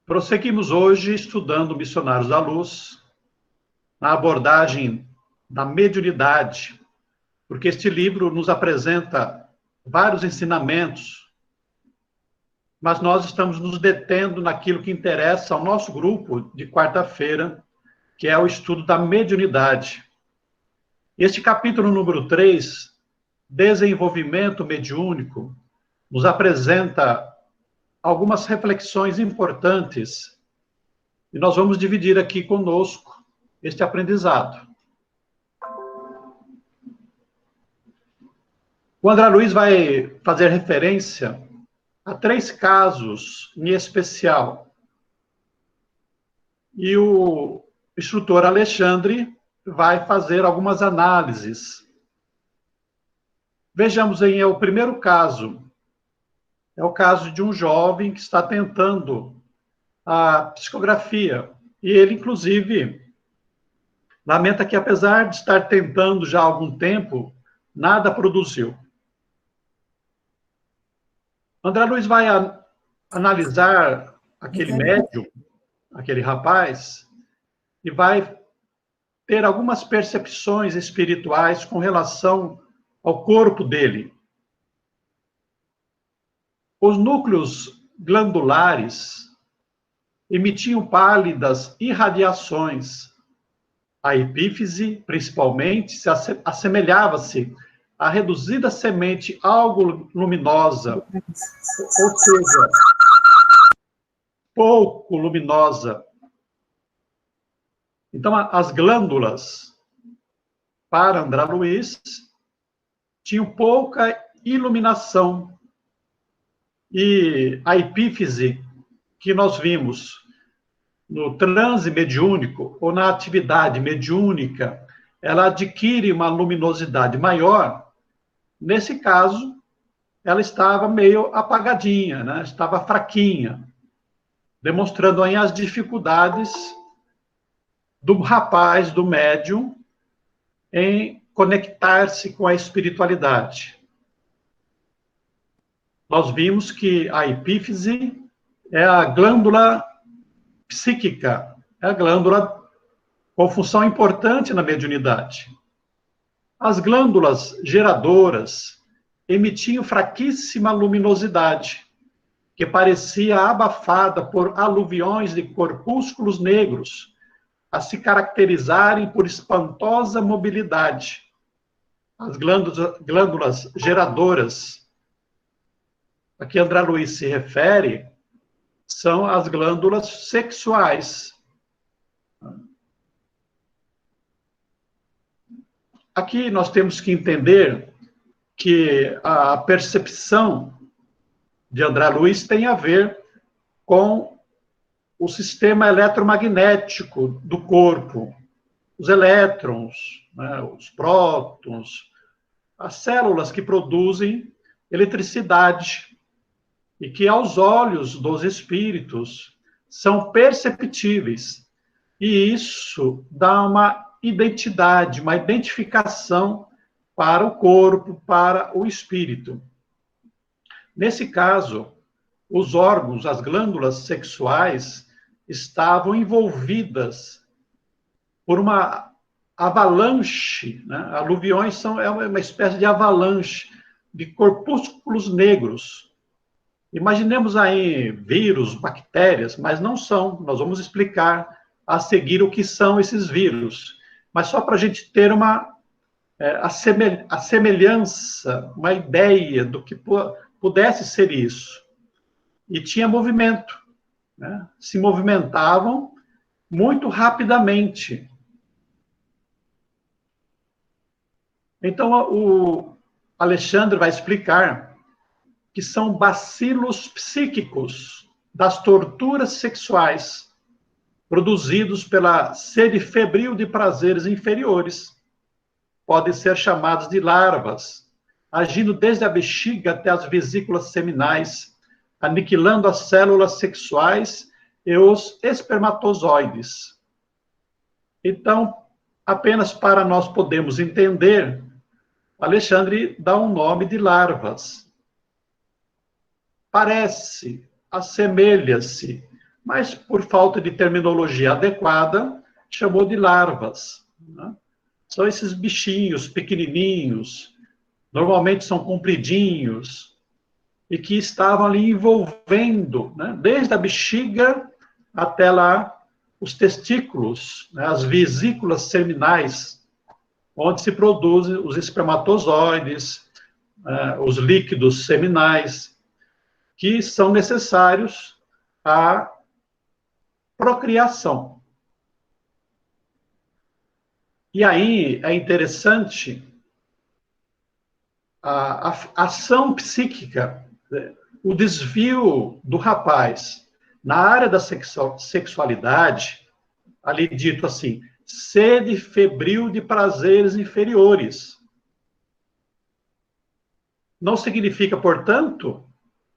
Prosseguimos hoje estudando Missionários da Luz, na abordagem da mediunidade, porque este livro nos apresenta vários ensinamentos, mas nós estamos nos detendo naquilo que interessa ao nosso grupo de quarta-feira, que é o estudo da mediunidade. Este capítulo número 3, Desenvolvimento Mediúnico, nos apresenta algumas reflexões importantes e nós vamos dividir aqui conosco este aprendizado. O André Luiz vai fazer referência a 3 casos em especial. E o instrutor Alexandre vai fazer algumas análises. Vejamos aí o primeiro caso. É o caso de um jovem que está tentando a psicografia. E ele, inclusive, lamenta que, apesar de estar tentando já há algum tempo, nada produziu. André Luiz vai analisar aquele médium, aquele rapaz, e vai ter algumas percepções espirituais com relação ao corpo dele. Os núcleos glandulares emitiam pálidas irradiações. A epífise, principalmente, assemelhava-se à reduzida semente algo luminosa, ou seja, pouco luminosa. Então, as glândulas, para André Luiz, tinham pouca iluminação. E a epífise que nós vimos no transe mediúnico ou na atividade mediúnica, ela adquire uma luminosidade maior. Nesse caso, ela estava meio apagadinha, né? Estava fraquinha, demonstrando aí as dificuldades do rapaz, do médium, em conectar-se com a espiritualidade. Nós vimos que a epífise é a glândula psíquica, é a glândula com função importante na mediunidade. As glândulas geradoras emitiam fraquíssima luminosidade, que parecia abafada por aluviões de corpúsculos negros, a se caracterizarem por espantosa mobilidade. As glândulas geradoras a que André Luiz se refere são as glândulas sexuais. Aqui nós temos que entender que a percepção de André Luiz tem a ver com o sistema eletromagnético do corpo, os elétrons, né, os prótons, as células que produzem eletricidade e que aos olhos dos espíritos são perceptíveis. E isso dá uma identidade, uma identificação para o corpo, para o espírito. Nesse caso, os órgãos, as glândulas sexuais, estavam envolvidas por uma avalanche, né? Aluviões é uma espécie de avalanche de corpúsculos negros. Imaginemos aí vírus, bactérias, mas não são. Nós vamos explicar a seguir o que são esses vírus. Mas só para a gente ter a semelhança, uma ideia do que pudesse ser isso. E tinha movimento, né? Se movimentavam muito rapidamente. Então, o Alexandre vai explicar que são bacilos psíquicos das torturas sexuais produzidos pela sede febril de prazeres inferiores. Podem ser chamados de larvas, agindo desde a bexiga até as vesículas seminais, aniquilando as células sexuais e os espermatozoides. Então, apenas para nós podermos entender, Alexandre dá um nome de larvas. Parece, assemelha-se mas por falta de terminologia adequada, chamou de larvas, né? São esses bichinhos pequenininhos, normalmente são compridinhos, e que estavam ali envolvendo, né, desde a bexiga até lá os testículos, né, as vesículas seminais, onde se produzem os espermatozoides, os líquidos seminais, que são necessários à procriação. E aí é interessante a ação psíquica, o desvio do rapaz na área da sexualidade, ali dito assim, sede febril de prazeres inferiores. Não significa, portanto,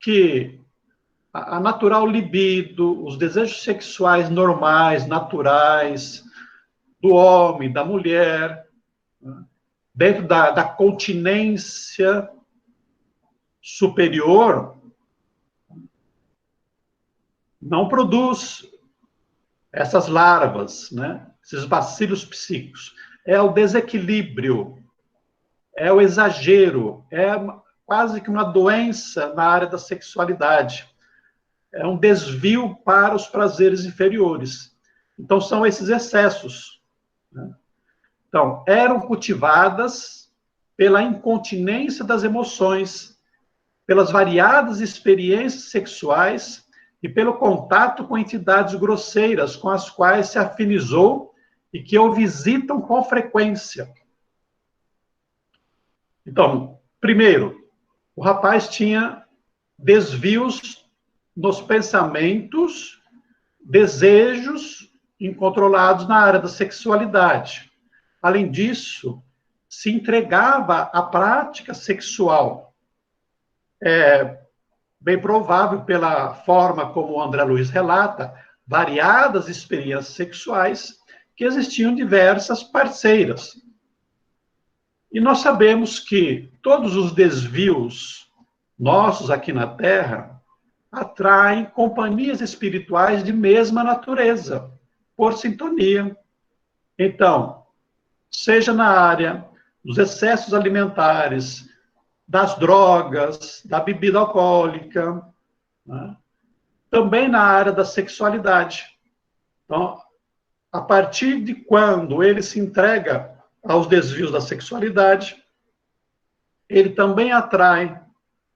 que a natural libido, os desejos sexuais normais, naturais, do homem, da mulher, dentro da continência superior, não produz essas larvas, né? Esses bacilos psíquicos. É o desequilíbrio, é o exagero, é quase que uma doença na área da sexualidade. É um desvio para os prazeres inferiores. Então, são esses excessos, né? Então, eram cultivadas pela incontinência das emoções, pelas variadas experiências sexuais e pelo contato com entidades grosseiras com as quais se afinizou e que o visitam com frequência. Então, primeiro, o rapaz tinha desvios nos pensamentos, desejos incontrolados na área da sexualidade. Além disso, se entregava à prática sexual. É bem provável, pela forma como o André Luiz relata, variadas experiências sexuais, que existiam diversas parceiras. E nós sabemos que todos os desvios nossos aqui na Terra atraem companhias espirituais de mesma natureza, por sintonia. Então, seja na área dos excessos alimentares, das drogas, da bebida alcoólica, né? Também na área da sexualidade. Então, a partir de quando ele se entrega aos desvios da sexualidade, ele também atrai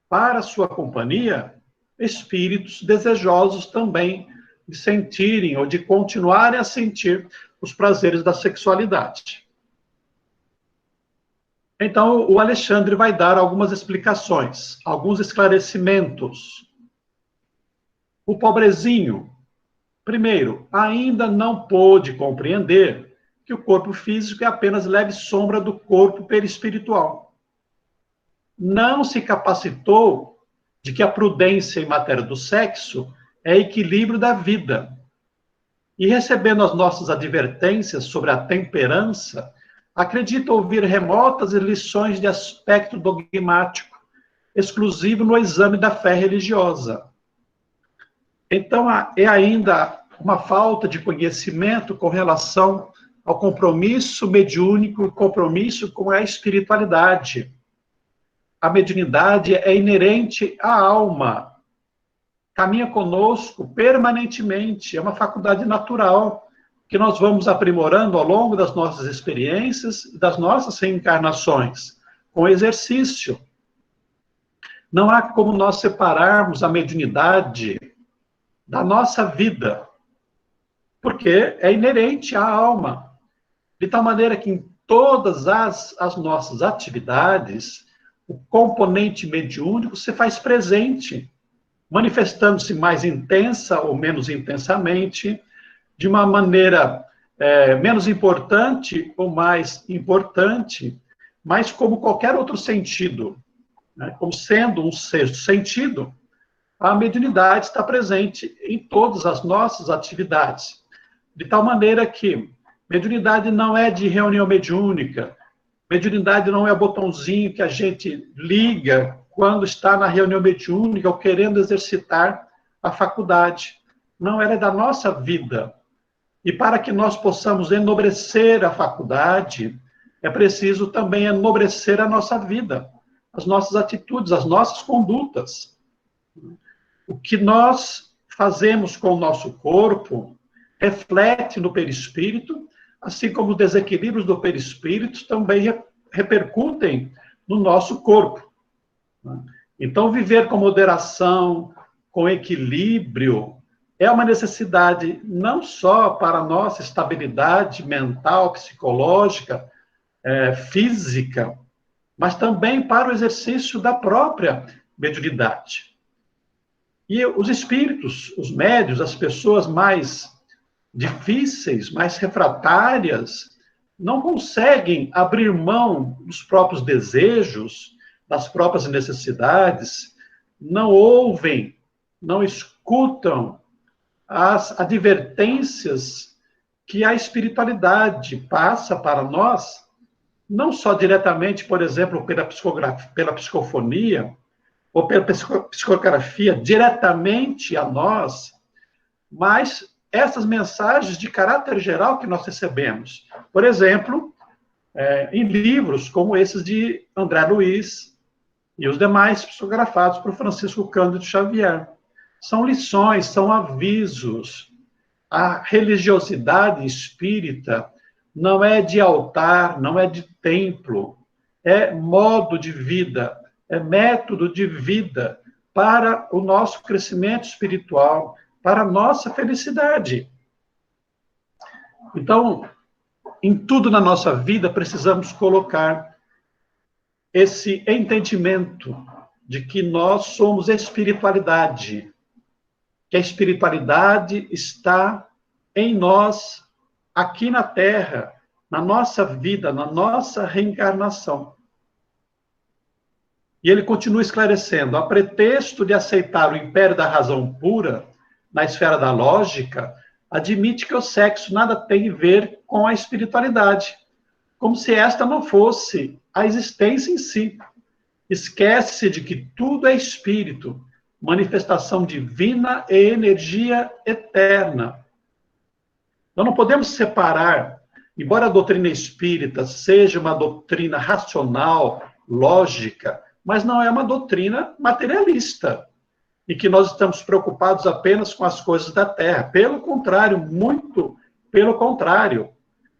para a sua companhia espíritos desejosos também de sentirem ou de continuarem a sentir os prazeres da sexualidade. Então, o Alexandre vai dar algumas explicações, alguns esclarecimentos. O pobrezinho, primeiro, ainda não pôde compreender que o corpo físico é apenas leve sombra do corpo perispiritual. Não se capacitou de que a prudência em matéria do sexo é equilíbrio da vida. E recebendo as nossas advertências sobre a temperança, acredita ouvir remotas lições de aspecto dogmático, exclusivo no exame da fé religiosa. Então, é ainda uma falta de conhecimento com relação ao compromisso mediúnico e compromisso com a espiritualidade. A mediunidade é inerente à alma, caminha conosco permanentemente, é uma faculdade natural, que nós vamos aprimorando ao longo das nossas experiências e das nossas reencarnações, com exercício. Não há como nós separarmos a mediunidade da nossa vida, porque é inerente à alma, de tal maneira que em todas as nossas atividades, o componente mediúnico se faz presente, manifestando-se mais intensa ou menos intensamente, de uma maneira menos importante ou mais importante, mas como qualquer outro sentido, né? Como sendo um sexto sentido, a mediunidade está presente em todas as nossas atividades, de tal maneira que mediunidade não é de reunião mediúnica, mediunidade não é botãozinho que a gente liga quando está na reunião mediúnica ou querendo exercitar a faculdade. Não, ela é da nossa vida. E para que nós possamos enobrecer a faculdade, é preciso também enobrecer a nossa vida, as nossas atitudes, as nossas condutas. O que nós fazemos com o nosso corpo reflete no perispírito, assim como os desequilíbrios do perispírito também repercutem no nosso corpo. Então, viver com moderação, com equilíbrio, é uma necessidade não só para a nossa estabilidade mental, psicológica, física, mas também para o exercício da própria mediunidade. E os espíritos, os médios, as pessoas mais difíceis, mais refratárias, não conseguem abrir mão dos próprios desejos, das próprias necessidades, não ouvem, não escutam as advertências que a espiritualidade passa para nós, não só diretamente, por exemplo, pela psicofonia, ou pela psicografia, diretamente a nós, mas essas mensagens de caráter geral que nós recebemos. Por exemplo, em livros como esses de André Luiz e os demais psicografados por Francisco Cândido Xavier. São lições, são avisos. A religiosidade espírita não é de altar, não é de templo, é modo de vida, é método de vida para o nosso crescimento espiritual, para a nossa felicidade. Então, em tudo na nossa vida, precisamos colocar esse entendimento de que nós somos espiritualidade, que a espiritualidade está em nós, aqui na Terra, na nossa vida, na nossa reencarnação. E ele continua esclarecendo, a pretexto de aceitar o império da razão pura, na esfera da lógica, admite que o sexo nada tem a ver com a espiritualidade, como se esta não fosse a existência em si. Esquece-se de que tudo é espírito, manifestação divina e energia eterna. Nós não podemos separar, embora a doutrina espírita seja uma doutrina racional, lógica, mas não é uma doutrina materialista, e que nós estamos preocupados apenas com as coisas da Terra. Pelo contrário, muito pelo contrário.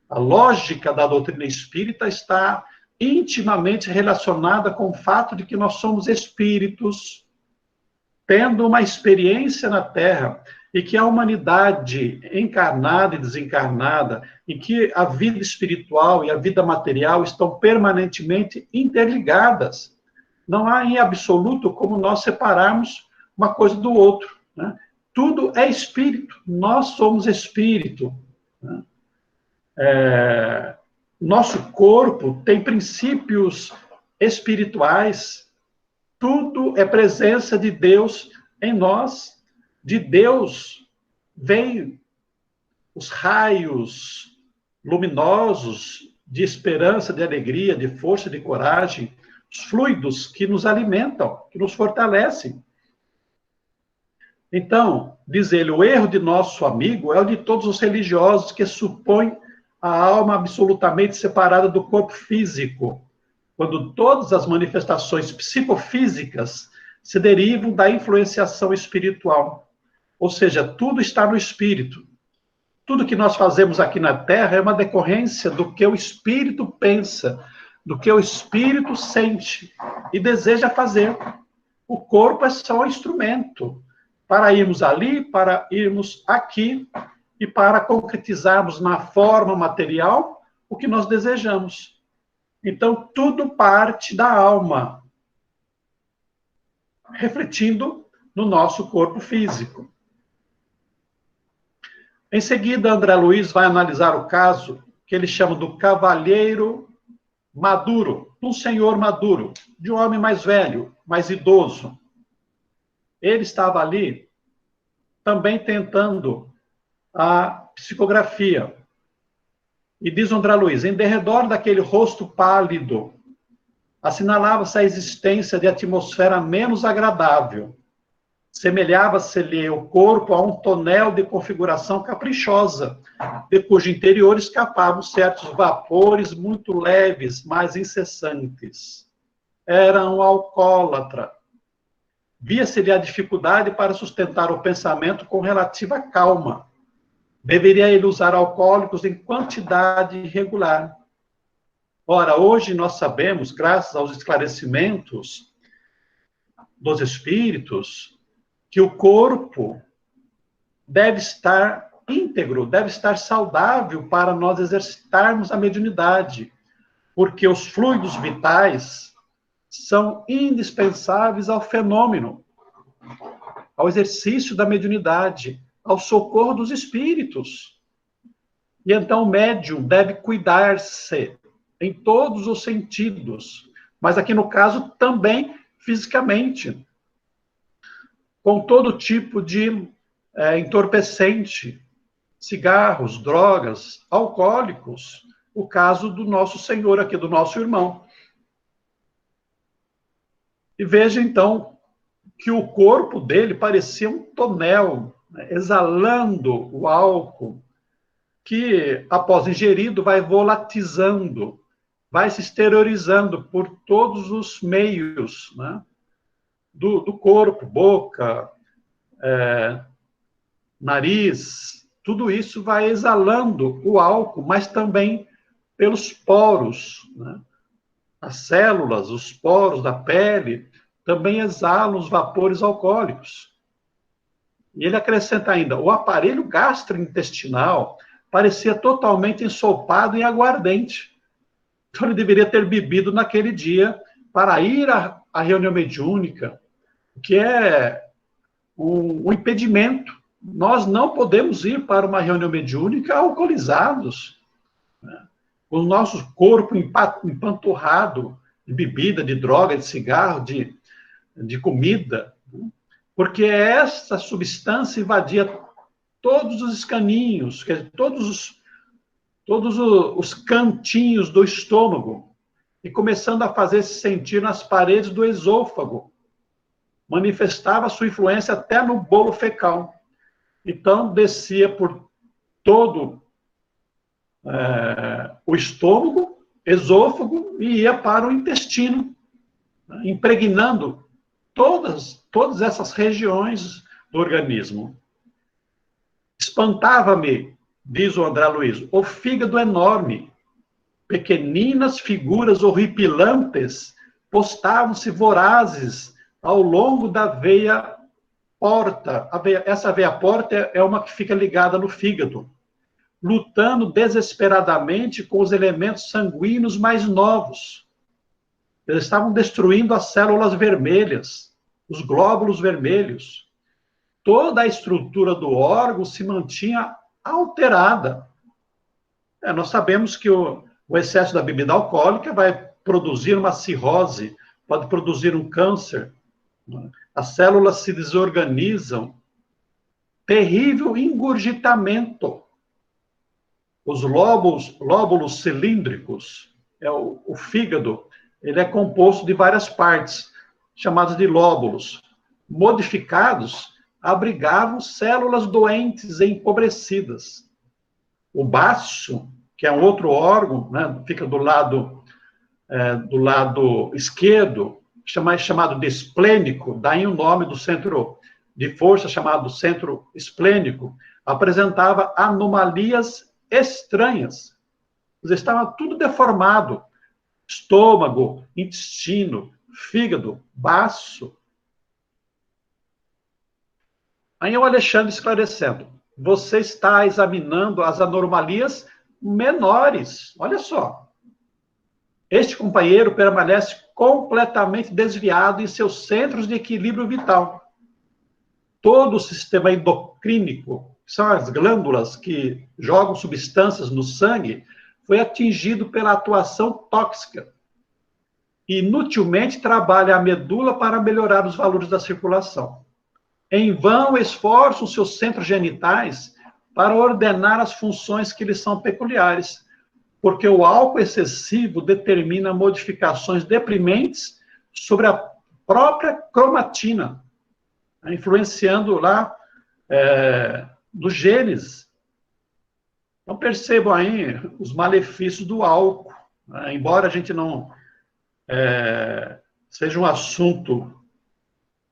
A lógica da doutrina espírita está intimamente relacionada com o fato de que nós somos espíritos, tendo uma experiência na Terra, e que a humanidade encarnada e desencarnada, em que a vida espiritual e a vida material estão permanentemente interligadas. Não há em absoluto como nós separarmos uma coisa do outro. Né? Tudo é espírito, nós somos espírito. Né? Nosso corpo tem princípios espirituais, tudo é presença de Deus em nós. De Deus vêm os raios luminosos de esperança, de alegria, de força, de coragem, os fluidos que nos alimentam, que nos fortalecem. Então, diz ele, o erro de nosso amigo é o de todos os religiosos que supõem a alma absolutamente separada do corpo físico, quando todas as manifestações psicofísicas se derivam da influenciação espiritual. Ou seja, tudo está no espírito. Tudo que nós fazemos aqui na Terra é uma decorrência do que o espírito pensa, do que o espírito sente e deseja fazer. O corpo é só um instrumento para irmos ali, para irmos aqui e para concretizarmos na forma material o que nós desejamos. Então, tudo parte da alma, refletindo no nosso corpo físico. Em seguida, André Luiz vai analisar o caso que ele chama do cavalheiro maduro, de um senhor maduro, de um homem mais velho, mais idoso. Ele estava ali também tentando a psicografia. E diz André Luiz, em derredor daquele rosto pálido, assinalava-se a existência de atmosfera menos agradável. Semelhava-se-lhe o corpo a um tonel de configuração caprichosa, de cujo interior escapavam certos vapores muito leves, mas incessantes. Era um alcoólatra. Via-se-lhe a dificuldade para sustentar o pensamento com relativa calma. Deveria ele usar alcoólicos em quantidade regular. Ora, hoje nós sabemos, graças aos esclarecimentos dos espíritos, que o corpo deve estar íntegro, deve estar saudável para nós exercitarmos a mediunidade, porque os fluidos vitais são indispensáveis ao fenômeno, ao exercício da mediunidade, ao socorro dos espíritos. E então o médium deve cuidar-se em todos os sentidos, mas aqui no caso também fisicamente, com todo tipo de entorpecente, cigarros, drogas, alcoólicos, o caso do nosso Senhor aqui, do nosso irmão. E veja, então, que o corpo dele parecia um tonel, né, exalando o álcool, que, após ingerido, vai volatizando, vai se exteriorizando por todos os meios, né, do corpo, boca, nariz, tudo isso vai exalando o álcool, mas também pelos poros, né? As células, os poros da pele, também exalam os vapores alcoólicos. E ele acrescenta ainda, o aparelho gastrointestinal parecia totalmente ensopado e aguardente. Então ele deveria ter bebido naquele dia para ir à reunião mediúnica, que é um impedimento. Nós não podemos ir para uma reunião mediúnica alcoolizados, né? O nosso corpo empanturrado de bebida, de droga, de cigarro, de comida, né? Porque essa substância invadia todos os escaninhos, quer dizer, todos os cantinhos do estômago, e começando a fazer-se sentir nas paredes do esôfago. Manifestava sua influência até no bolo fecal. Então, descia por todo o estômago, esôfago, e ia para o intestino, né, impregnando todas essas regiões do organismo. Espantava-me, diz o André Luiz, o fígado enorme. Pequeninas figuras horripilantes postavam-se vorazes ao longo da veia porta. Essa veia porta é uma que fica ligada no fígado, lutando desesperadamente com os elementos sanguíneos mais novos. Eles estavam destruindo as células vermelhas, os glóbulos vermelhos. Toda a estrutura do órgão se mantinha alterada. Nós sabemos que o excesso da bebida alcoólica vai produzir uma cirrose, pode produzir um câncer. As células se desorganizam. Terrível engurgitamento. Os lóbulos cilíndricos, o fígado, ele é composto de várias partes, chamadas de lóbulos. Modificados, abrigavam células doentes e empobrecidas. O baço, que é um outro órgão, né, fica do lado esquerdo, chamado de esplênico, daí o nome do centro de força chamado centro esplênico, apresentava anomalias estranhas. Estava tudo deformado. Estômago, intestino, fígado, baço. Aí o Alexandre esclarecendo. Você está examinando as anomalias menores. Olha só. Este companheiro permanece completamente desviado em seus centros de equilíbrio vital. Todo o sistema endocrínico, que são as glândulas que jogam substâncias no sangue, foi atingido pela atuação tóxica. Inutilmente trabalha a medula para melhorar os valores da circulação. Em vão esforçam seus centros genitais para ordenar as funções que lhes são peculiares, porque o álcool excessivo determina modificações deprimentes sobre a própria cromatina. influenciando lá dos genes. Então, percebam aí os malefícios do álcool. Né? Embora a gente não seja um assunto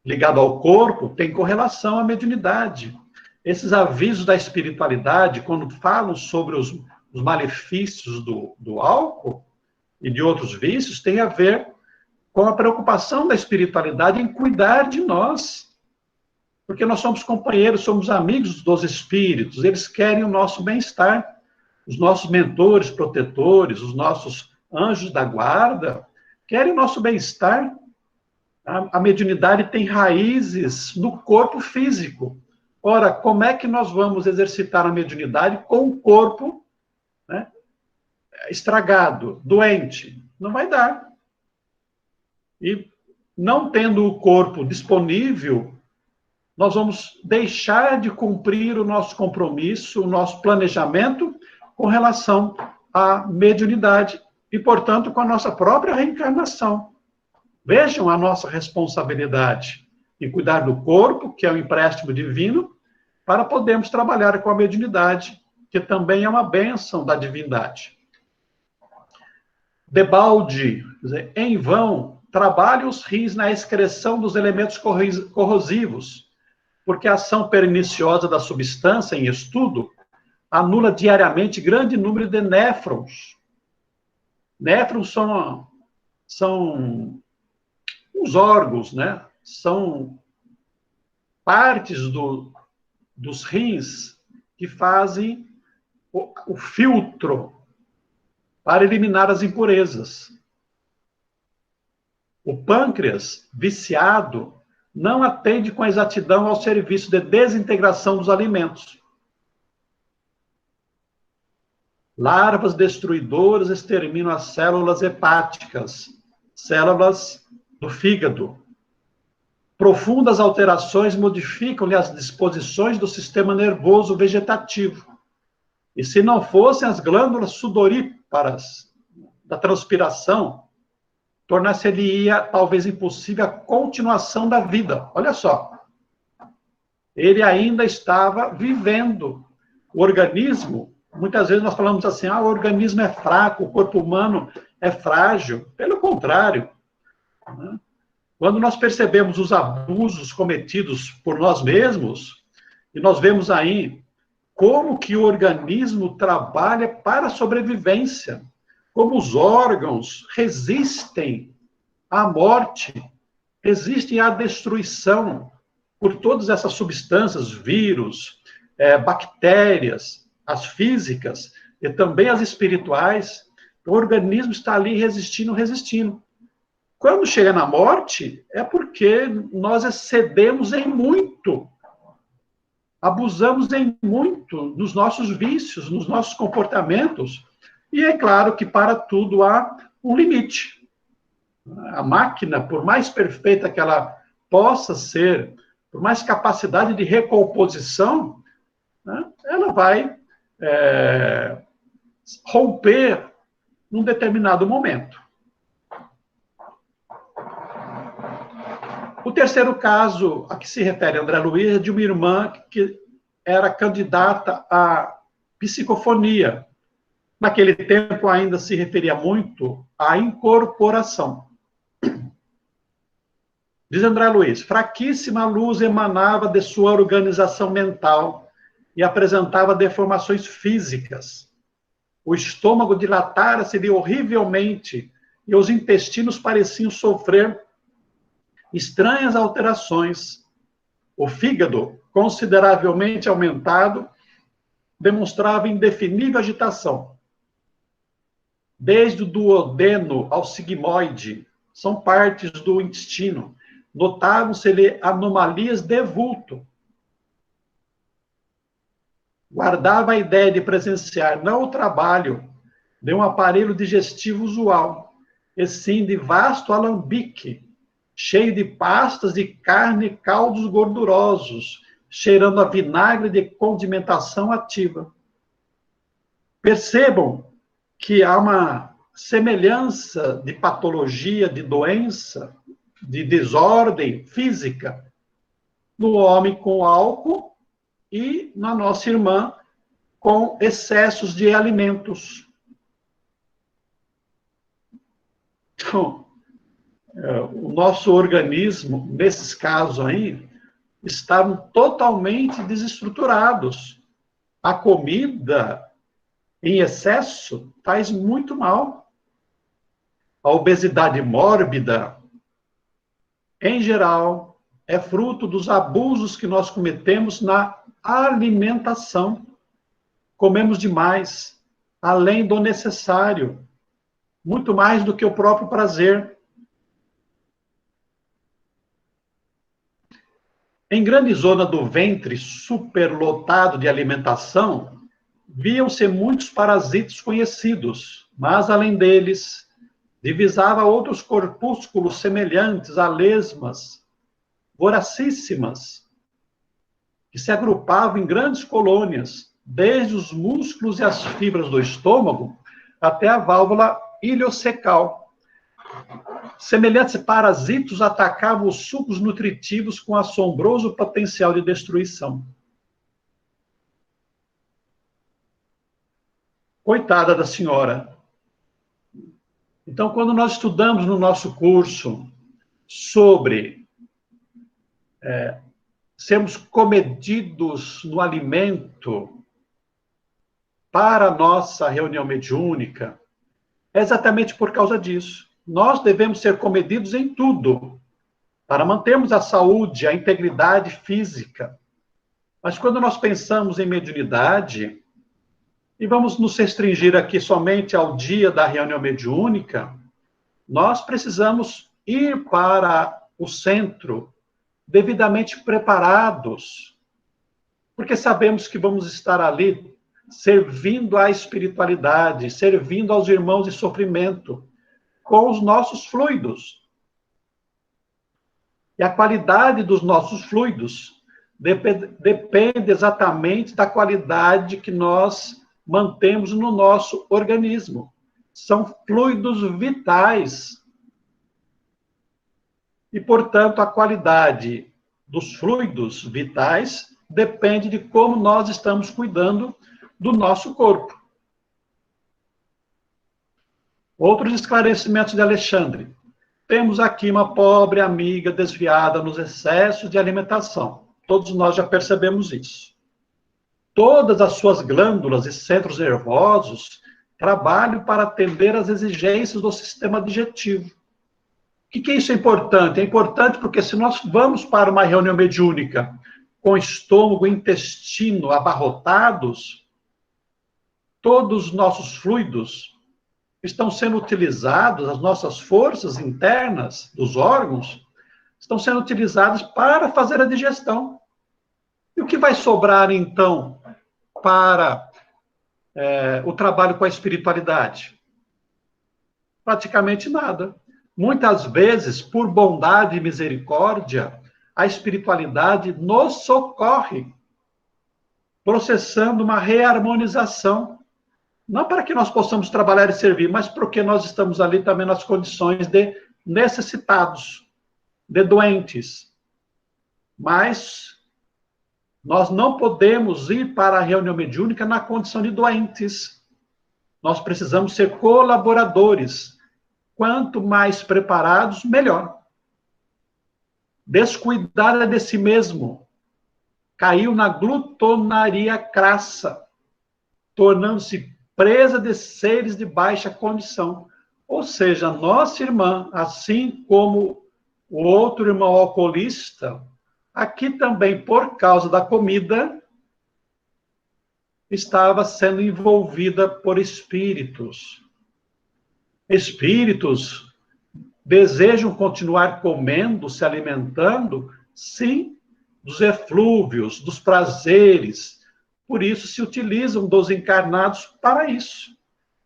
ligado ao corpo, tem correlação à mediunidade. Esses avisos da espiritualidade, quando falam sobre os malefícios do álcool e de outros vícios, tem a ver com a preocupação da espiritualidade em cuidar de nós. Porque nós somos companheiros, somos amigos dos espíritos, eles querem o nosso bem-estar. Os nossos mentores, protetores, os nossos anjos da guarda, querem o nosso bem-estar. A mediunidade tem raízes no corpo físico. Ora, como é que nós vamos exercitar a mediunidade com o corpo, né, estragado, doente? Não vai dar. E não tendo o corpo disponível, nós vamos deixar de cumprir o nosso compromisso, o nosso planejamento com relação à mediunidade e, portanto, com a nossa própria reencarnação. Vejam a nossa responsabilidade em cuidar do corpo, que é um empréstimo divino, para podermos trabalhar com a mediunidade, que também é uma bênção da divindade. Debalde, em vão, trabalha os rins na excreção dos elementos corrosivos, porque a ação perniciosa da substância em estudo anula diariamente grande número de néfrons. Néfrons são os órgãos, né? São partes dos rins que fazem o filtro para eliminar as impurezas. O pâncreas, viciado, não atende com exatidão ao serviço de desintegração dos alimentos. Larvas destruidoras exterminam as células hepáticas, células do fígado. Profundas alterações modificam-lhe as disposições do sistema nervoso vegetativo. E se não fossem as glândulas sudoríparas da transpiração, tornar-se-lhe-ia talvez impossível a continuação da vida. Olha só. Ele ainda estava vivendo. O organismo, muitas vezes nós falamos assim, o organismo é fraco, o corpo humano é frágil. Pelo contrário, né? Quando nós percebemos os abusos cometidos por nós mesmos, e nós vemos aí como que o organismo trabalha para a sobrevivência, como os órgãos resistem à morte, resistem à destruição por todas essas substâncias, vírus, bactérias, as físicas e também as espirituais. O organismo está ali resistindo. Quando chega na morte, é porque nós excedemos em muito, abusamos em muito nos nossos vícios, nos nossos comportamentos. E é claro que para tudo há um limite. A máquina, por mais perfeita que ela possa ser, por mais capacidade de recomposição, né, ela vai romper num determinado momento. O terceiro caso a que se refere André Luiz é de uma irmã que era candidata à psicofonia. Naquele tempo ainda se referia muito à incorporação. Diz André Luiz, fraquíssima luz emanava de sua organização mental e apresentava deformações físicas. O estômago dilatara-se-lhe horrivelmente e os intestinos pareciam sofrer estranhas alterações. O fígado, consideravelmente aumentado, demonstrava indefinível agitação. Desde o duodeno ao sigmoide, são partes do intestino, notavam-se-lhe anomalias de vulto. Guardava a ideia de presenciar não o trabalho de um aparelho digestivo usual, e sim de vasto alambique, cheio de pastas de carne e caldos gordurosos, cheirando a vinagre de condimentação ativa. Percebam que há uma semelhança de patologia, de doença, de desordem física, no homem com álcool e na nossa irmã com excessos de alimentos. Então, o nosso organismo, nesses casos aí, estavam totalmente desestruturados. A comida em excesso faz muito mal. A obesidade mórbida, em geral, é fruto dos abusos que nós cometemos na alimentação. Comemos demais, além do necessário, muito mais do que o próprio prazer. Em grande zona do ventre superlotado de alimentação, viam-se muitos parasitas conhecidos, mas, além deles, divisava outros corpúsculos semelhantes a lesmas voracíssimas, que se agrupavam em grandes colônias, desde os músculos e as fibras do estômago até a válvula iliocecal. Semelhantes parasitos atacavam os sucos nutritivos com assombroso potencial de destruição. Coitada da senhora. Então, quando nós estudamos no nosso curso sobre sermos comedidos no alimento para a nossa reunião mediúnica, é exatamente por causa disso. Nós devemos ser comedidos em tudo, para mantermos a saúde, a integridade física. Mas quando nós pensamos em mediunidade, e vamos nos restringir aqui somente ao dia da reunião mediúnica, nós precisamos ir para o centro devidamente preparados, porque sabemos que vamos estar ali servindo à espiritualidade, servindo aos irmãos em sofrimento, com os nossos fluidos. E a qualidade dos nossos fluidos depende exatamente da qualidade que nós mantemos no nosso organismo. São fluidos vitais. E, portanto, a qualidade dos fluidos vitais depende de como nós estamos cuidando do nosso corpo. Outros esclarecimentos de Alexandre. Temos aqui uma pobre amiga desviada nos excessos de alimentação. Todos nós já percebemos isso. Todas as suas glândulas e centros nervosos trabalham para atender às exigências do sistema digestivo. O que isso é importante? É importante porque se nós vamos para uma reunião mediúnica com estômago e intestino abarrotados, todos os nossos fluidos estão sendo utilizados, as nossas forças internas dos órgãos estão sendo utilizadas para fazer a digestão. E o que vai sobrar, então, para o trabalho com a espiritualidade? Praticamente nada. Muitas vezes, por bondade e misericórdia, a espiritualidade nos socorre, processando uma reharmonização. Não para que nós possamos trabalhar e servir, mas porque nós estamos ali também nas condições de necessitados, de doentes. Mas nós não podemos ir para a reunião mediúnica na condição de doentes. Nós precisamos ser colaboradores. Quanto mais preparados, melhor. Descuidar de si mesmo. Caiu na glutonaria crassa, tornando-se presa de seres de baixa condição. Ou seja, nossa irmã, assim como o outro irmão alcoolista, aqui também, por causa da comida, estava sendo envolvida por espíritos. Espíritos desejam continuar comendo, se alimentando, sim, dos eflúvios, dos prazeres. Por isso se utilizam dos encarnados para isso,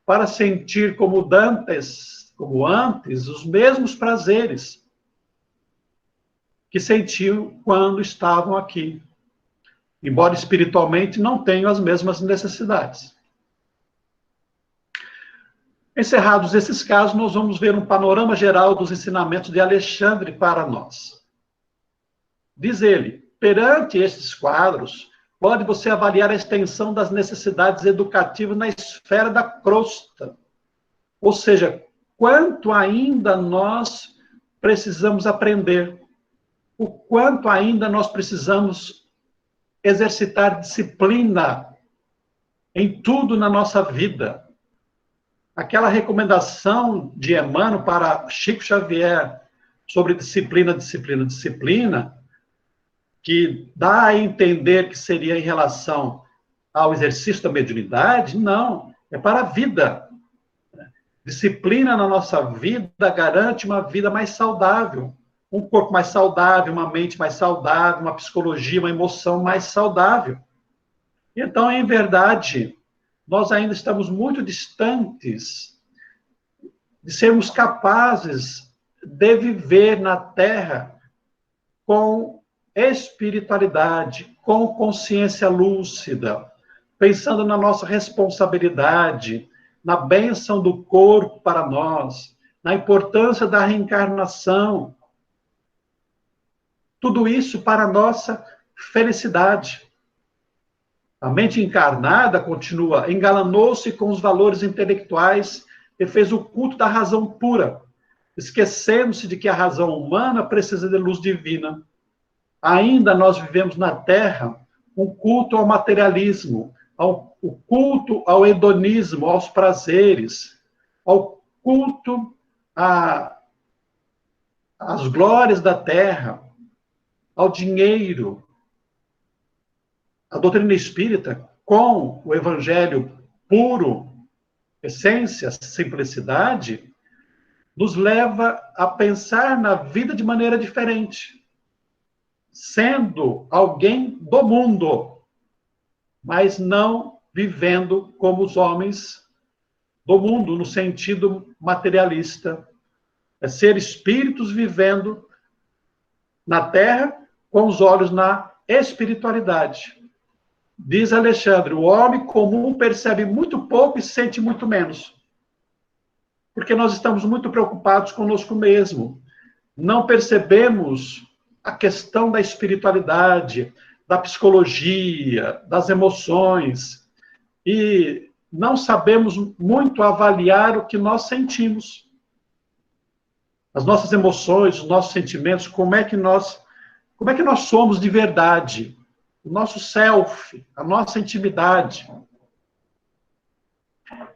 para sentir como antes, os mesmos prazeres que sentiam quando estavam aqui, embora espiritualmente não tenham as mesmas necessidades. Encerrados esses casos, nós vamos ver um panorama geral dos ensinamentos de Alexandre para nós. Diz ele, Perante esses quadros, pode você avaliar a extensão das necessidades educativas na esfera da crosta. Ou seja, quanto ainda nós precisamos aprender, o quanto ainda nós precisamos exercitar disciplina em tudo na nossa vida. Aquela recomendação de Emmanuel para Chico Xavier sobre disciplina, disciplina, disciplina, que dá a entender que seria em relação ao exercício da mediunidade, não, é para a vida. Disciplina na nossa vida garante uma vida mais saudável, um corpo mais saudável, uma mente mais saudável, uma psicologia, uma emoção mais saudável. Então, em verdade, nós ainda estamos muito distantes de sermos capazes de viver na Terra com espiritualidade, com consciência lúcida, pensando na nossa responsabilidade, na bênção do corpo para nós, na importância da reencarnação. Tudo isso para a nossa felicidade. A mente encarnada, continua, engalanou-se com os valores intelectuais e fez o culto da razão pura, esquecendo-se de que a razão humana precisa de luz divina. Ainda nós vivemos na Terra um culto ao materialismo, o culto ao hedonismo, aos prazeres, ao culto às glórias da Terra, ao dinheiro. A doutrina espírita, com o evangelho puro, essência, simplicidade, nos leva a pensar na vida de maneira diferente, sendo alguém do mundo, mas não vivendo como os homens do mundo, no sentido materialista. É ser espíritos vivendo na Terra com os olhos na espiritualidade. Diz Alexandre, o homem comum percebe muito pouco e sente muito menos. Porque nós estamos muito preocupados conosco mesmo. Não percebemos a questão da espiritualidade, da psicologia, das emoções, e não sabemos muito avaliar o que nós sentimos. As nossas emoções, os nossos sentimentos, como é que nós somos de verdade, o nosso self, a nossa intimidade.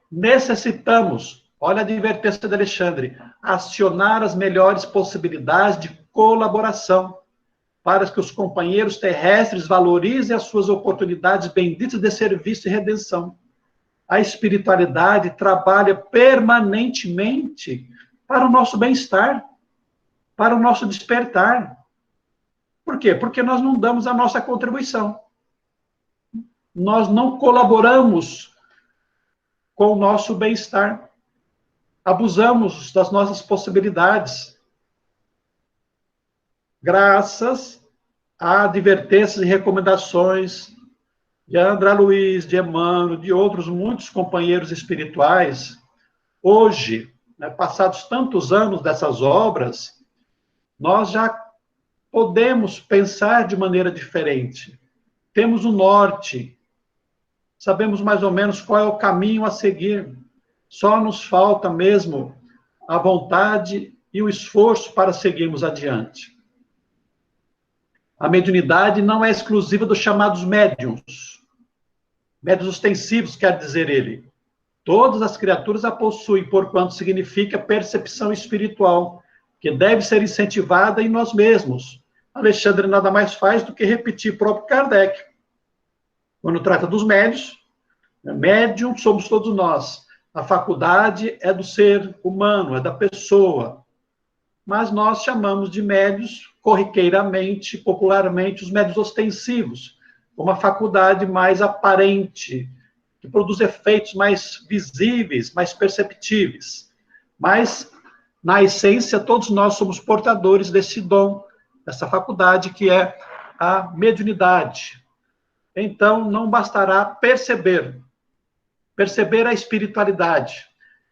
Necessitamos, olha a advertência de Alexandre, acionar as melhores possibilidades de colaboração para que os companheiros terrestres valorizem as suas oportunidades benditas de serviço e redenção. A espiritualidade trabalha permanentemente para o nosso bem-estar, para o nosso despertar. Por quê? Porque nós não damos a nossa contribuição. Nós não colaboramos com o nosso bem-estar. Abusamos das nossas possibilidades. Graças a advertências e recomendações de André Luiz, de Emmanuel, de outros muitos companheiros espirituais, hoje, né, passados tantos anos dessas obras, nós já podemos pensar de maneira diferente. Temos o norte, sabemos mais ou menos qual é o caminho a seguir. Só nos falta mesmo a vontade e o esforço para seguirmos adiante. A mediunidade não é exclusiva dos chamados médiuns. Médiuns ostensivos, quer dizer ele. Todas as criaturas a possuem, porquanto significa percepção espiritual, que deve ser incentivada em nós mesmos. Alexandre nada mais faz do que repetir o próprio Kardec. Quando trata dos médiuns, médium somos todos nós. A faculdade é do ser humano, é da pessoa. Mas nós chamamos de médiuns, corriqueiramente, popularmente, os médiuns ostensivos, uma faculdade mais aparente, que produz efeitos mais visíveis, mais perceptíveis. Mas, na essência, todos nós somos portadores desse dom, dessa faculdade que é a mediunidade. Então, não bastará perceber a espiritualidade.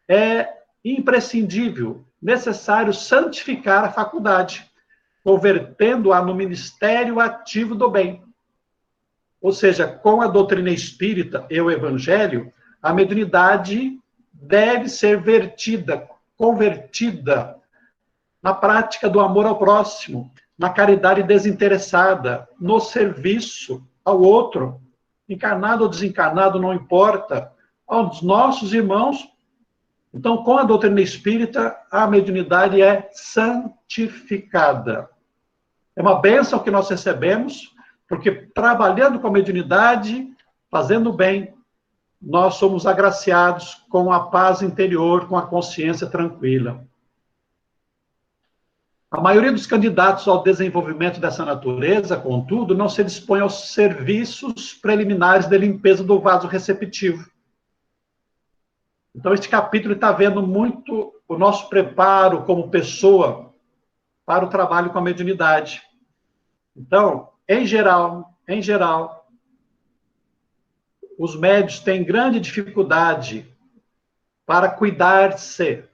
É imprescindível, necessário santificar a faculdade. convertendo-a no ministério ativo do bem. Ou seja, com a doutrina espírita e o evangelho, a mediunidade deve ser convertida na prática do amor ao próximo, na caridade desinteressada, no serviço ao outro, encarnado ou desencarnado, não importa, aos nossos irmãos. Então, com a doutrina espírita, a mediunidade é santificada. É uma bênção que nós recebemos, porque trabalhando com a mediunidade, fazendo bem, nós somos agraciados com a paz interior, com a consciência tranquila. A maioria dos candidatos ao desenvolvimento dessa natureza, contudo, não se dispõe aos serviços preliminares de limpeza do vaso receptivo. Então, este capítulo está vendo muito o nosso preparo como pessoa para o trabalho com a mediunidade. Então, em geral, os médiuns têm grande dificuldade para cuidar-se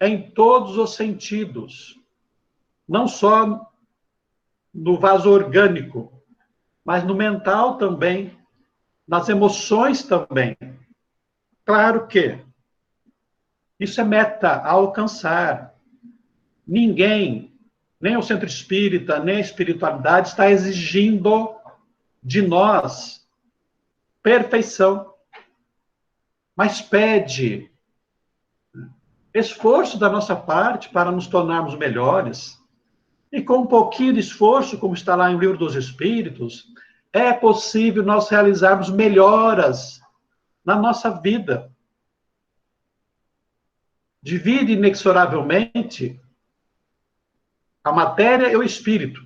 em todos os sentidos, não só no vaso orgânico, mas no mental também, nas emoções também. Claro que isso é meta a alcançar. Ninguém, nem o centro espírita, nem a espiritualidade, está exigindo de nós perfeição, mas pede esforço da nossa parte para nos tornarmos melhores. E com um pouquinho de esforço, como está lá em O Livro dos Espíritos, é possível nós realizarmos melhoras na nossa vida. Divide inexoravelmente a matéria e o espírito,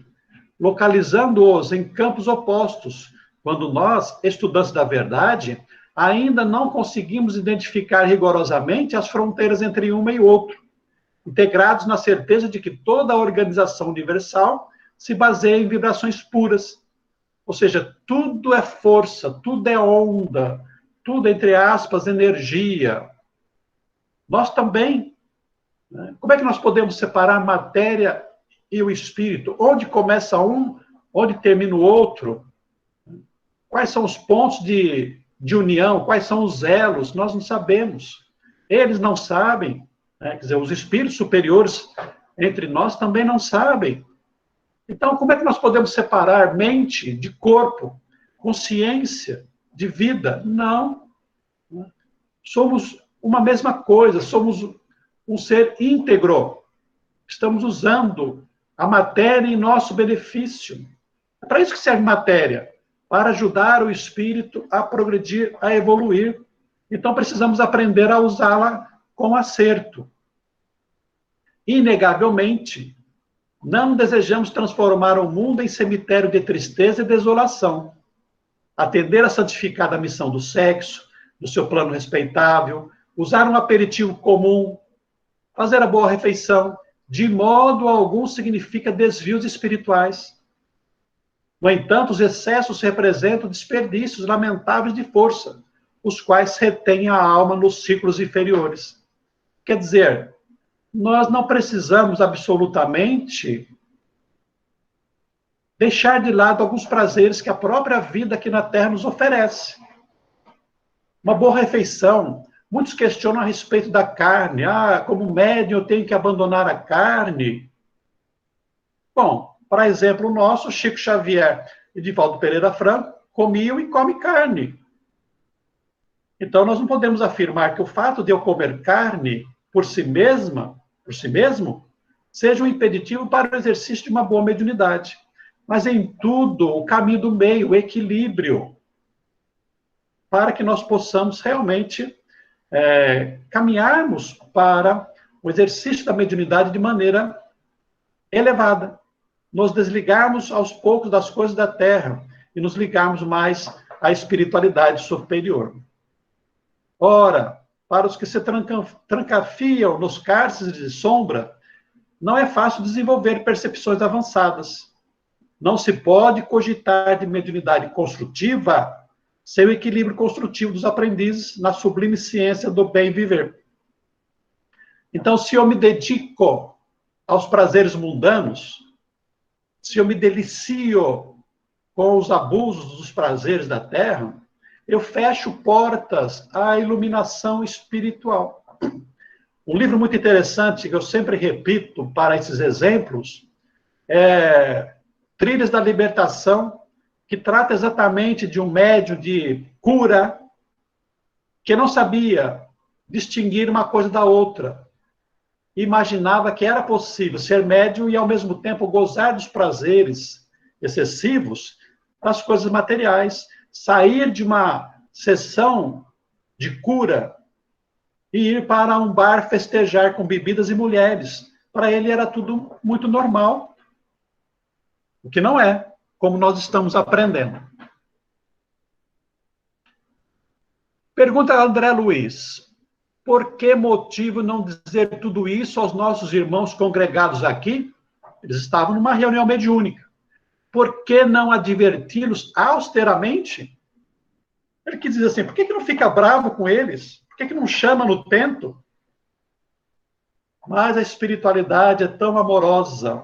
localizando-os em campos opostos, quando nós, estudantes da verdade, ainda não conseguimos identificar rigorosamente as fronteiras entre uma e outro, integrados na certeza de que toda a organização universal se baseia em vibrações puras. Ou seja, tudo é força, tudo é onda, tudo, entre aspas, energia. Nós também, né? Como é que nós podemos separar a matéria e o espírito? Onde começa um, onde termina o outro? Quais são os pontos de união? Quais são os elos? Nós não sabemos. Eles não sabem. Quer dizer, os espíritos superiores entre nós também não sabem. Então, como é que nós podemos separar mente de corpo, consciência de vida? Não. Somos uma mesma coisa, somos um ser íntegro. Estamos usando a matéria em nosso benefício. É para isso que serve matéria, para ajudar o espírito a progredir, a evoluir. Então, precisamos aprender a usá-la com acerto. Inegavelmente, não desejamos transformar o mundo em cemitério de tristeza e desolação. Atender à santificada missão do sexo, do seu plano respeitável, usar um aperitivo comum, fazer a boa refeição, de modo algum significa desvios espirituais. No entanto, os excessos representam desperdícios lamentáveis de força, os quais retêm a alma nos ciclos inferiores. Quer dizer, nós não precisamos absolutamente deixar de lado alguns prazeres que a própria vida aqui na Terra nos oferece. Uma boa refeição. Muitos questionam a respeito da carne. Como médium eu tenho que abandonar a carne. Bom, para exemplo nosso, Chico Xavier e Divaldo Pereira Franco comiam e comem carne. Então, nós não podemos afirmar que o fato de eu comer carne por si mesmo, seja um impeditivo para o exercício de uma boa mediunidade. Mas em tudo, o caminho do meio, o equilíbrio, para que nós possamos realmente caminharmos para o exercício da mediunidade de maneira elevada. Nos desligarmos aos poucos das coisas da terra e nos ligarmos mais à espiritualidade superior. Ora, para os que se trancafiam nos cárceres de sombra, não é fácil desenvolver percepções avançadas. Não se pode cogitar de mediunidade construtiva sem o equilíbrio construtivo dos aprendizes na sublime ciência do bem viver. Então, se eu me dedico aos prazeres mundanos, se eu me delicio com os abusos dos prazeres da terra, eu fecho portas à iluminação espiritual. Um livro muito interessante que eu sempre repito para esses exemplos é Trilhas da Libertação, que trata exatamente de um médium de cura que não sabia distinguir uma coisa da outra. Imaginava que era possível ser médium e, ao mesmo tempo, gozar dos prazeres excessivos das coisas materiais. Sair de uma sessão de cura e ir para um bar festejar com bebidas e mulheres. Para ele era tudo muito normal, o que não é, como nós estamos aprendendo. Pergunta a André Luiz: por que motivo não dizer tudo isso aos nossos irmãos congregados aqui? Eles estavam numa reunião mediúnica. Por que não adverti-los austeramente? Ele quis dizer assim, por que não fica bravo com eles? Por que não chama no tento? Mas a espiritualidade é tão amorosa,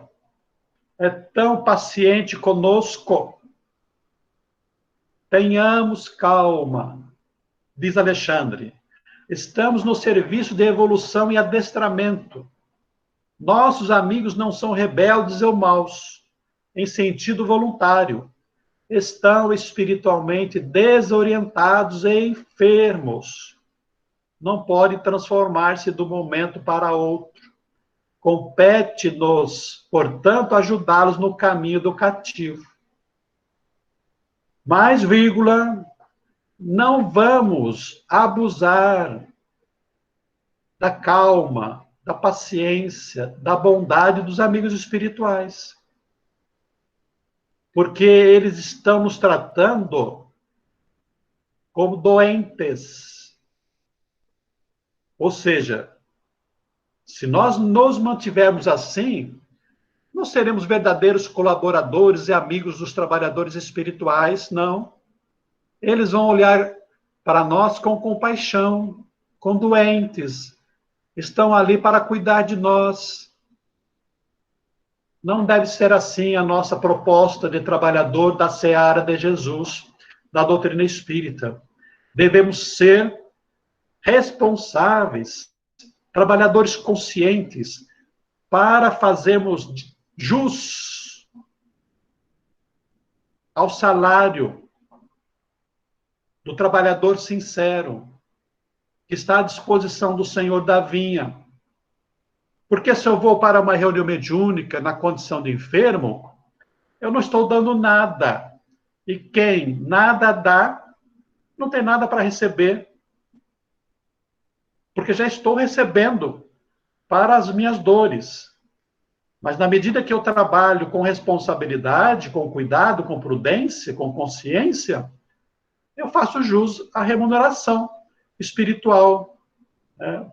é tão paciente conosco. Tenhamos calma, diz Alexandre. Estamos no serviço de evolução e adestramento. Nossos amigos não são rebeldes ou maus, em sentido voluntário. Estão espiritualmente desorientados e enfermos. Não pode transformar-se de um momento para outro. Compete-nos, portanto, ajudá-los no caminho educativo. Mas, vírgula, não vamos abusar da calma, da paciência, da bondade dos amigos espirituais. Porque eles estão nos tratando como doentes. Ou seja, se nós nos mantivermos assim, não seremos verdadeiros colaboradores e amigos dos trabalhadores espirituais, não. Eles vão olhar para nós com compaixão, com doentes, estão ali para cuidar de nós. Não deve ser assim a nossa proposta de trabalhador da seara de Jesus, da doutrina espírita. Devemos ser responsáveis, trabalhadores conscientes, para fazermos jus ao salário do trabalhador sincero, que está à disposição do Senhor da vinha. Porque se eu vou para uma reunião mediúnica na condição de enfermo, eu não estou dando nada. E quem nada dá, não tem nada para receber. Porque já estou recebendo para as minhas dores. Mas na medida que eu trabalho com responsabilidade, com cuidado, com prudência, com consciência, eu faço jus à remuneração espiritual, né?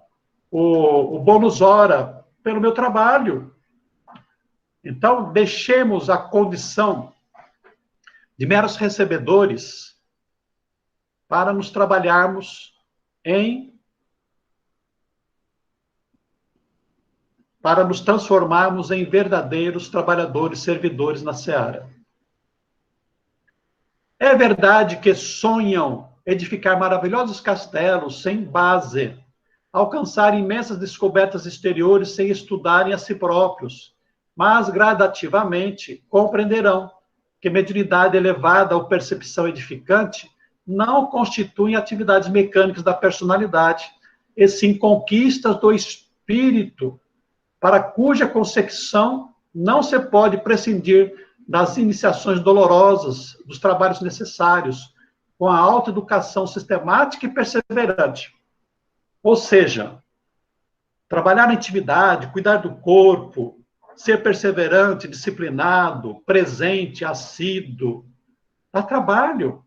O bônus hora pelo meu trabalho. Então, deixemos a condição de meros recebedores para nos trabalharmos para nos transformarmos em verdadeiros trabalhadores, servidores na seara. É verdade que sonham edificar maravilhosos castelos sem base, alcançar imensas descobertas exteriores sem estudarem a si próprios, mas gradativamente compreenderão que mediunidade elevada ou percepção edificante não constituem atividades mecânicas da personalidade, e sim conquistas do espírito, para cuja consecução não se pode prescindir das iniciações dolorosas, dos trabalhos necessários, com a autoeducação sistemática e perseverante. Ou seja, trabalhar na intimidade, cuidar do corpo, ser perseverante, disciplinado, presente, assíduo, dá trabalho,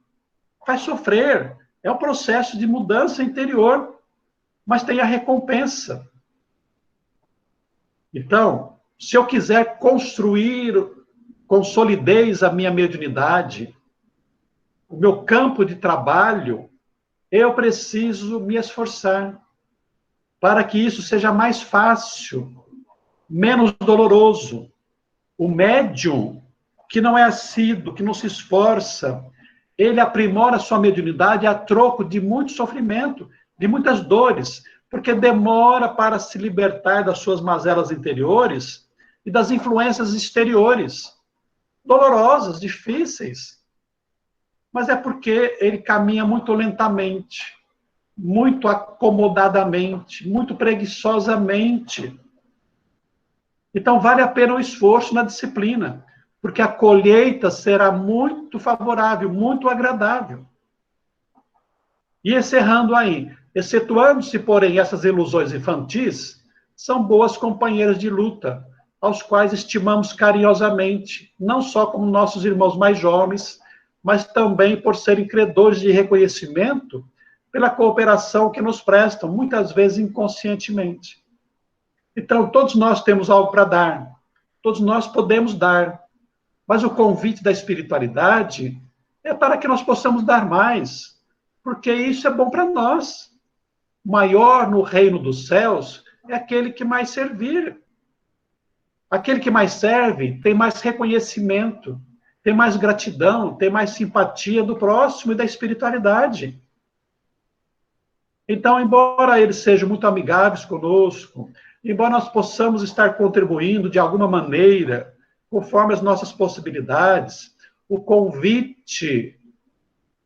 faz sofrer, é um processo de mudança interior, mas tem a recompensa. Então, se eu quiser construir com solidez a minha mediunidade, o meu campo de trabalho, eu preciso me esforçar para que isso seja mais fácil, menos doloroso. O médium que não é assíduo, que não se esforça, ele aprimora sua mediunidade a troco de muito sofrimento, de muitas dores, porque demora para se libertar das suas mazelas interiores e das influências exteriores, dolorosas, difíceis. Mas é porque ele caminha muito lentamente, muito acomodadamente, muito preguiçosamente. Então, vale a pena o esforço na disciplina, porque a colheita será muito favorável, muito agradável. E encerrando aí, excetuando-se, porém, essas ilusões infantis, são boas companheiras de luta, aos quais estimamos carinhosamente, não só como nossos irmãos mais jovens, mas também por serem credores de reconhecimento pela cooperação que nos prestam, muitas vezes inconscientemente. Então, todos nós temos algo para dar, todos nós podemos dar, mas o convite da espiritualidade é para que nós possamos dar mais, porque isso é bom para nós. Maior no reino dos céus é aquele que mais servir. Aquele que mais serve tem mais reconhecimento, tem mais gratidão, tem mais simpatia do próximo e da espiritualidade. Então, embora eles sejam muito amigáveis conosco, embora nós possamos estar contribuindo de alguma maneira, conforme as nossas possibilidades, o convite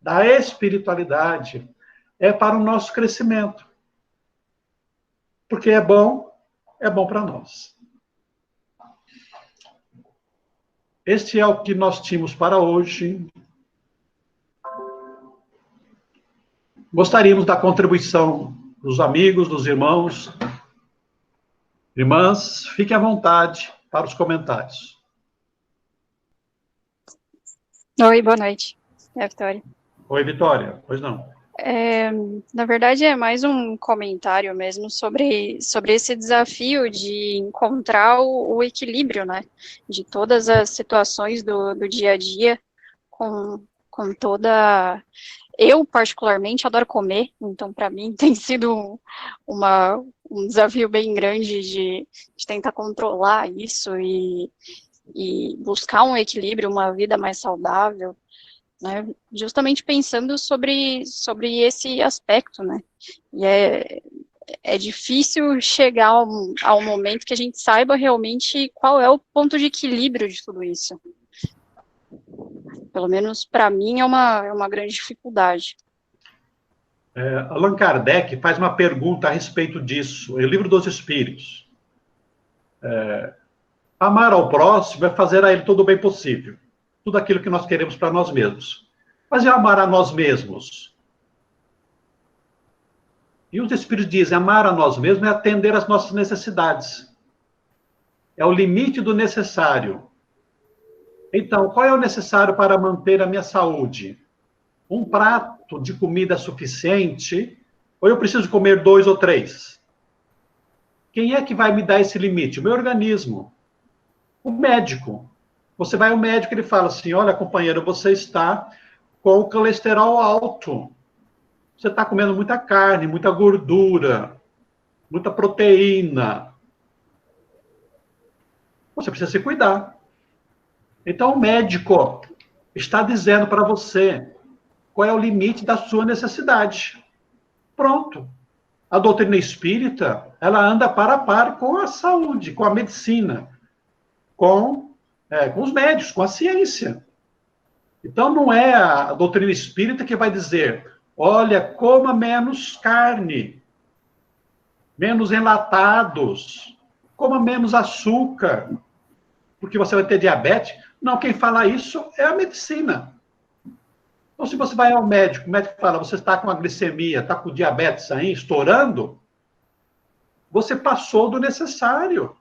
da espiritualidade é para o nosso crescimento. Porque é bom para nós. Este é o que nós tínhamos para hoje. Gostaríamos da contribuição dos amigos, dos irmãos. Irmãs, fiquem à vontade para os comentários. Oi, boa noite. É a Vitória. Oi, Vitória. Pois não. Na verdade, é mais um comentário mesmo sobre esse desafio de encontrar o equilíbrio, né? De todas as situações do dia a dia, com toda... Eu, particularmente, adoro comer, então, para mim, tem sido um desafio bem grande de tentar controlar isso e buscar um equilíbrio, uma vida mais saudável, né, justamente pensando sobre esse aspecto, né, e é difícil chegar ao momento que a gente saiba realmente qual é o ponto de equilíbrio de tudo isso. Pelo menos para mim é uma grande dificuldade. Allan Kardec faz uma pergunta a respeito disso, no Livro dos Espíritos. Amar ao próximo é fazer a ele todo o bem possível. Tudo aquilo que nós queremos para nós mesmos. Mas é amar a nós mesmos. E os Espíritos dizem, amar a nós mesmos é atender às nossas necessidades. É o limite do necessário. Então, qual é o necessário para manter a minha saúde? Um prato de comida suficiente? Ou eu preciso comer 2 ou 3? Quem é que vai me dar esse limite? O meu organismo. O médico. Você vai ao médico e ele fala assim, olha, companheiro, você está com o colesterol alto. Você está comendo muita carne, muita gordura, muita proteína. Você precisa se cuidar. Então, o médico está dizendo para você qual é o limite da sua necessidade. Pronto. A doutrina espírita, ela anda para a par com a saúde, com a medicina, com os médicos, com a ciência. Então, não é a doutrina espírita que vai dizer, olha, coma menos carne, menos enlatados, coma menos açúcar, porque você vai ter diabetes. Não, quem fala isso é a medicina. Então, se você vai ao médico, o médico fala, você está com a glicemia, está com o diabetes aí, estourando, você passou do necessário.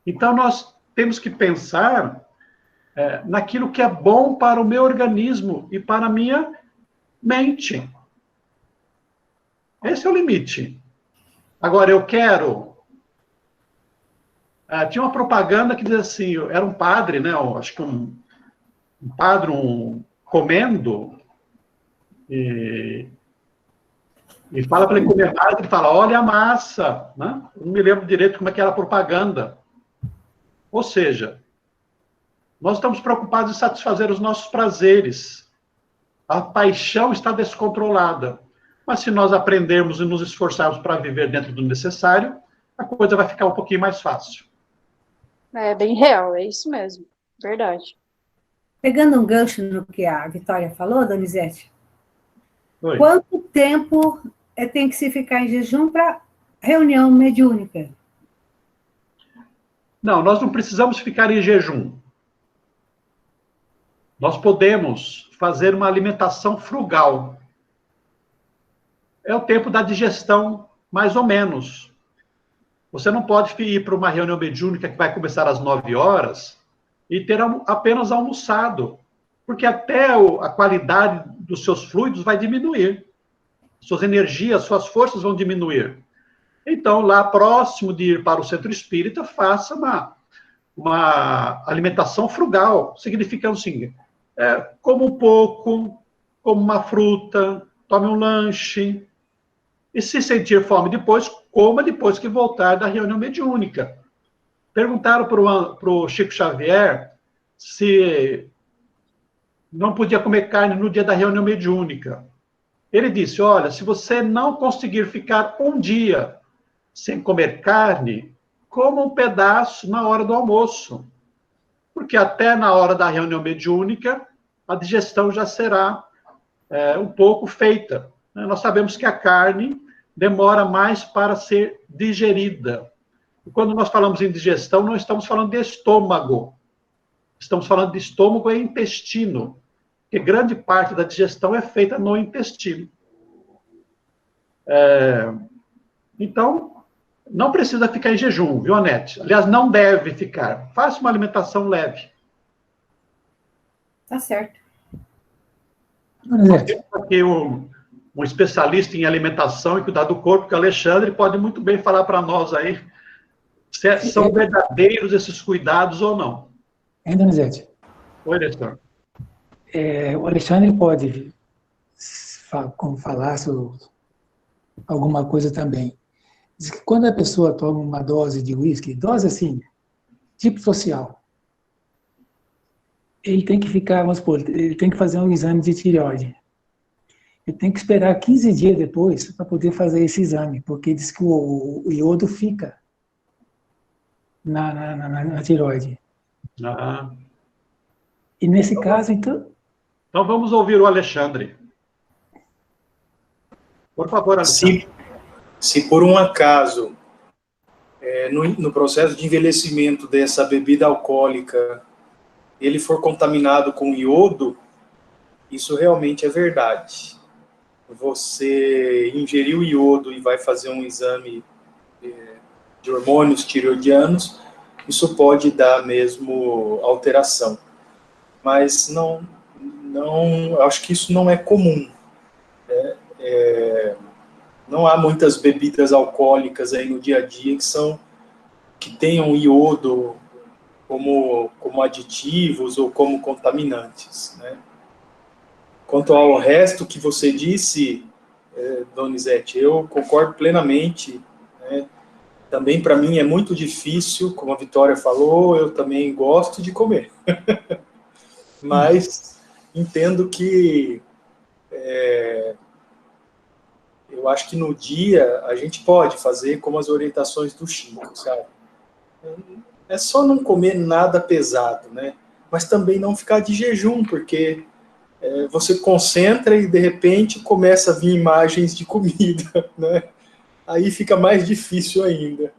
Então, nós temos que pensar naquilo que é bom para o meu organismo e para a minha mente. Esse é o limite. Agora, eu quero... tinha uma propaganda que dizia assim, era um padre, né? Acho que um padre comendo e fala para ele comer mais, ele fala, olha a massa, né? Não me lembro direito como é que era a propaganda. Ou seja, Nós estamos preocupados em satisfazer os nossos prazeres. A paixão está descontrolada. Mas se nós aprendermos e nos esforçarmos para viver dentro do necessário, a coisa vai ficar um pouquinho mais fácil. É bem real, é isso mesmo. Verdade. Pegando um gancho no que a Vitória falou, Donizete, Oi. quanto tempo tem que se ficar em jejum para reunião mediúnica? Não, nós não precisamos ficar em jejum. Nós podemos fazer uma alimentação frugal. É o tempo da digestão, mais ou menos. Você não pode ir para uma reunião mediúnica que vai começar às 9 horas e ter apenas almoçado, porque até a qualidade dos seus fluidos vai diminuir. Suas energias, suas forças vão diminuir. Então, lá próximo de ir para o centro espírita, faça uma alimentação frugal, significando assim, coma um pouco, coma uma fruta, tome um lanche, e se sentir fome depois, coma depois que voltar da reunião mediúnica. Perguntaram para o Chico Xavier se não podia comer carne no dia da reunião mediúnica. Ele disse, olha, se você não conseguir ficar um dia sem comer carne, coma um pedaço na hora do almoço. Porque até na hora da reunião mediúnica, a digestão já será um pouco feita. Nós sabemos que a carne demora mais para ser digerida. E quando nós falamos em digestão, não estamos falando de estômago. Estamos falando de estômago e intestino. Porque grande parte da digestão é feita no intestino. Então, não precisa ficar em jejum, viu, Anete? Aliás, não deve ficar. Faça uma alimentação leve. Tá certo. Aqui um especialista em alimentação e cuidar do corpo, que é o Alexandre, pode muito bem falar para nós aí se são verdadeiros esses cuidados ou não. Hein, Donizete? Oi, Alexandre. O Alexandre pode falar sobre alguma coisa também. Diz que quando a pessoa toma uma dose de uísque, dose assim, tipo social, ele tem que ficar, vamos supor, ele tem que fazer um exame de tireoide. Ele tem que esperar 15 dias depois para poder fazer esse exame, porque diz que o iodo fica na tireoide. Ah. E nesse caso, então... Então vamos ouvir o Alexandre. Por favor, Alexandre. Se por um acaso, no processo de envelhecimento dessa bebida alcoólica, ele for contaminado com iodo, isso realmente é verdade. Você ingeriu iodo e vai fazer um exame de hormônios tireoidianos, isso pode dar mesmo alteração. Mas acho que isso não é comum. Não há muitas bebidas alcoólicas aí no dia a dia que tenham iodo como aditivos ou como contaminantes, né? Quanto ao resto que você disse, Donizete, eu concordo plenamente, né? Também para mim é muito difícil, como a Vitória falou, eu também gosto de comer. Mas entendo que eu acho que no dia a gente pode fazer como as orientações do Chico, sabe? É só não comer nada pesado, né? Mas também não ficar de jejum, porque você concentra e de repente começa a vir imagens de comida, né? Aí fica mais difícil ainda.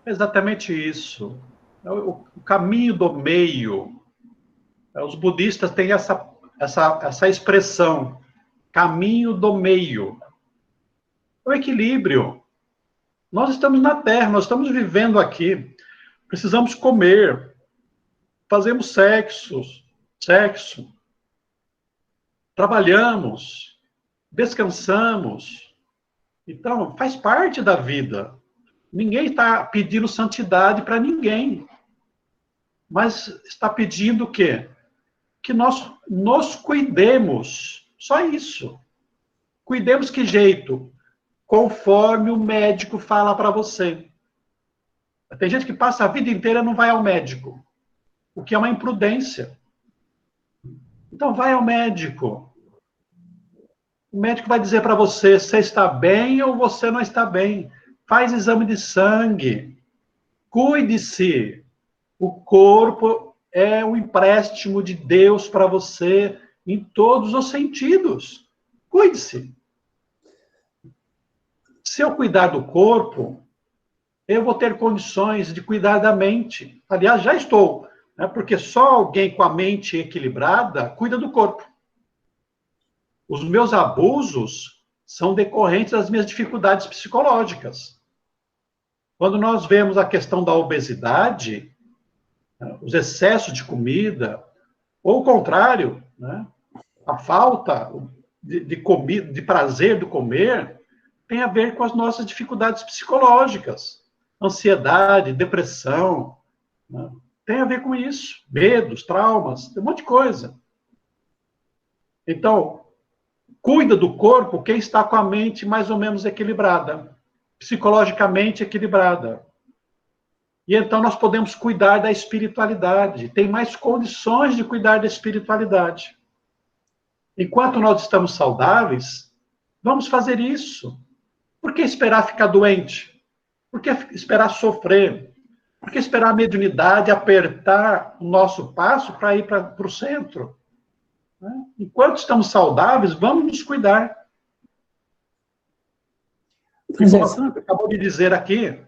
Exatamente isso. O caminho do meio. Os budistas têm essa expressão, caminho do meio. O equilíbrio. Nós estamos na Terra, nós estamos vivendo aqui. Precisamos comer. Fazemos sexo. Trabalhamos. Descansamos. Então, faz parte da vida. Ninguém está pedindo santidade para ninguém. Mas está pedindo o quê? Que nós nos cuidemos. Só isso. Cuidemos que jeito? Conforme o médico fala para você. Tem gente que passa a vida inteira e não vai ao médico, o que é uma imprudência. Então, vai ao médico. O médico vai dizer para você, você está bem ou você não está bem. Faz exame de sangue. Cuide-se. O corpo é um empréstimo de Deus para você em todos os sentidos. Cuide-se. Se eu cuidar do corpo, eu vou ter condições de cuidar da mente. Aliás, já estou, né? Porque só alguém com a mente equilibrada cuida do corpo. Os meus abusos são decorrentes das minhas dificuldades psicológicas. Quando nós vemos a questão da obesidade, os excessos de comida, ou o contrário, né? A falta de comida, de prazer do comer, tem a ver com as nossas dificuldades psicológicas. Ansiedade, depressão, né? Tem a ver com isso. Medos, traumas, tem um monte de coisa. Então, cuida do corpo quem está com a mente mais ou menos equilibrada, psicologicamente equilibrada. E então nós podemos cuidar da espiritualidade, tem mais condições de cuidar da espiritualidade. Enquanto nós estamos saudáveis, vamos fazer isso. Por que esperar ficar doente? Por que esperar sofrer? Por que esperar a mediunidade apertar o nosso passo para ir para o centro? Enquanto estamos saudáveis, vamos nos cuidar. E como você acabou de dizer aqui,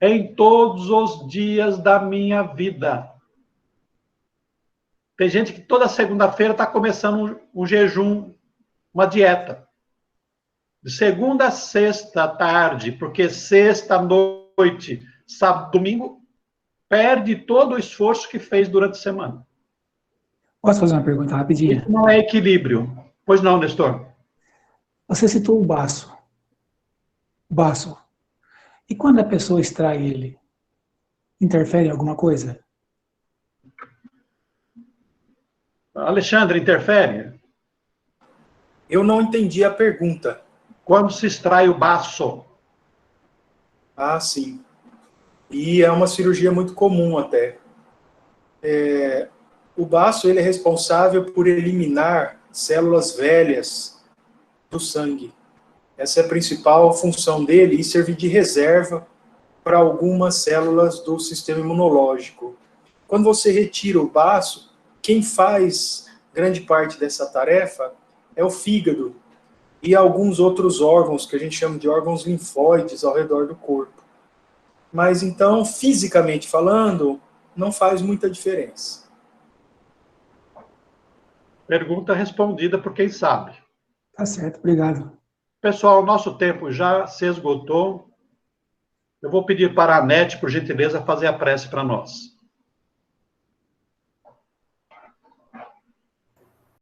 em todos os dias da minha vida. Tem gente que toda segunda-feira está começando um jejum, uma dieta. De segunda a sexta tarde, porque sexta noite, sábado, domingo, perde todo o esforço que fez durante a semana. Posso fazer uma pergunta rapidinha? Isso não é equilíbrio. Pois não, Nestor? Você citou o baço. O baço. E quando a pessoa extrai ele, interfere em alguma coisa? Alexandre, interfere? Eu não entendi a pergunta. Quando se extrai o baço? Ah, sim. E é uma cirurgia muito comum até. O baço ele é responsável por eliminar células velhas do sangue. Essa é a principal função dele e servir de reserva para algumas células do sistema imunológico. Quando você retira o baço, quem faz grande parte dessa tarefa é o fígado e alguns outros órgãos, que a gente chama de órgãos linfóides ao redor do corpo. Mas então, fisicamente falando, não faz muita diferença. Pergunta respondida por quem sabe. Tá certo, obrigado. Pessoal, o nosso tempo já se esgotou. Eu vou pedir para a Anete, por gentileza, fazer a prece para nós.